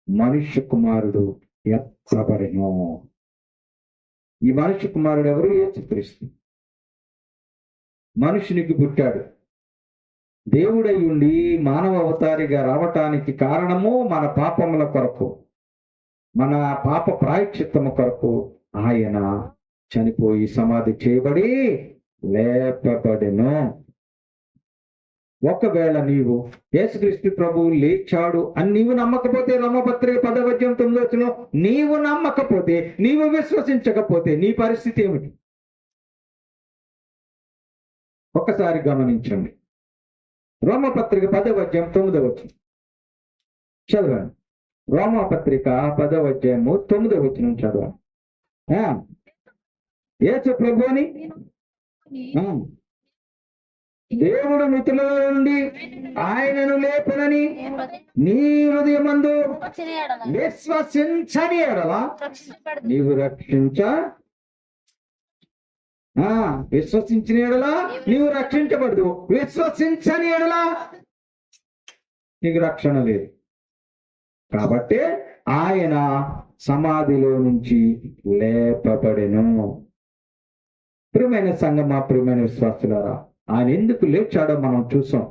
మనుష్య కుమారుడు ఎత్తబడెను. ఈ మనుష్య కుమారుడు ఎవరు? యేసుక్రీస్తు. మనుషునికి పుట్టాడు. దేవుడై ఉండి మానవ అవతారిగా రావటానికి కారణము మన పాపముల కొరకు, మన పాప ప్రాయశ్చిత్తము కొరకు ఆయన చనిపోయి సమాధి చేయబడి లేపబడెను. ఒకవేళ నీవు యేసుక్రీస్తు ప్రభువు లేచాడు అని నీవు నమ్మకపోతే, రోమపత్రిక 10వ అధ్యాయం 9వ వచనం, నీవు నమ్మకపోతే, నీవు విశ్వసించకపోతే నీ పరిస్థితి ఏమిటి? ఒక్కసారి గమనించండి. రోమపత్రిక 10వ అధ్యాయం 9వ వచనం చదవండి. రోమపత్రిక 10వ అధ్యాయము 9వ వచనం చదవండి. యేసు ప్రభువుని దేవుడు మృతుల నుండి ఆయనను లేపునని నీ హృదయమందు విశ్వసించని ఎడల నీవు విశ్వసించిన ఎడల నీవు రక్షించబడదు. విశ్వసించని ఎడల నీకు రక్షణ లేదు. కాబట్టి ఆయన సమాధిలో నుంచి లేపబడెను. ప్రియమైన సంగమా, ప్రియమైన విశ్వాసులారా, ఆయన ఎందుకు లేచాడో మనం చూసాం.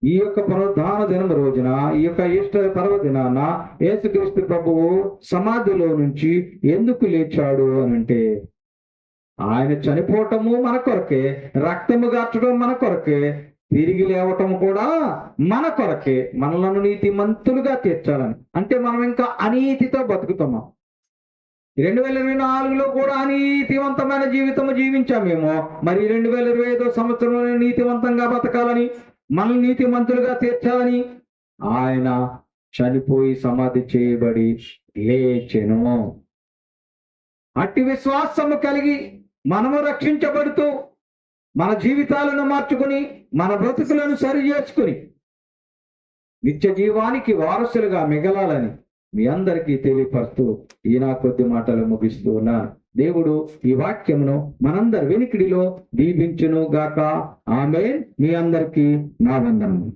ఈ యొక్క పునరుద్ధాన దినం రోజున, ఈ యొక్క ఈస్టర్ పర్వదినాన యేసుక్రీస్తు ప్రభువు సమాధిలో నుంచి ఎందుకు లేచాడు అని అంటే, ఆయన చనిపోవటము మన కొరకే, రక్తము గార్చడం మన కొరకే, తిరిగి లేవటం కూడా మన కొరకే, మనలను నీతిమంతులుగా తీర్చాలని. అంటే మనం ఇంకా అనీతితో బతుకుతున్నాం. 2024లో కూడా అనీతివంతమైన జీవితం జీవించామేమో, మరి 2025వ సంవత్సరంలో నీతివంతంగా బతకాలని, మనల్ని నీతిమంతులుగా తీర్చాలని ఆయన చనిపోయి సమాధి చేయబడి లేచెను. అట్టి విశ్వాసము కలిగి మనము రక్షించబడుతూ మన జీవితాలను మార్చుకుని, మన బ్రతుకులను సరి చేసుకుని నిత్య జీవానికి వారసులుగా మిగలాలని మీ అందరికీ తెలియపరుస్తూ ఈ నా కొద్ది మాటలు ముగిస్తూ ఉన్నాను. దేవుడు ఈ వాక్యమును మనందరి వెనికిడిలో దీవించును గాక. ఆమేన్. మీ అందరికీ నా వందనము.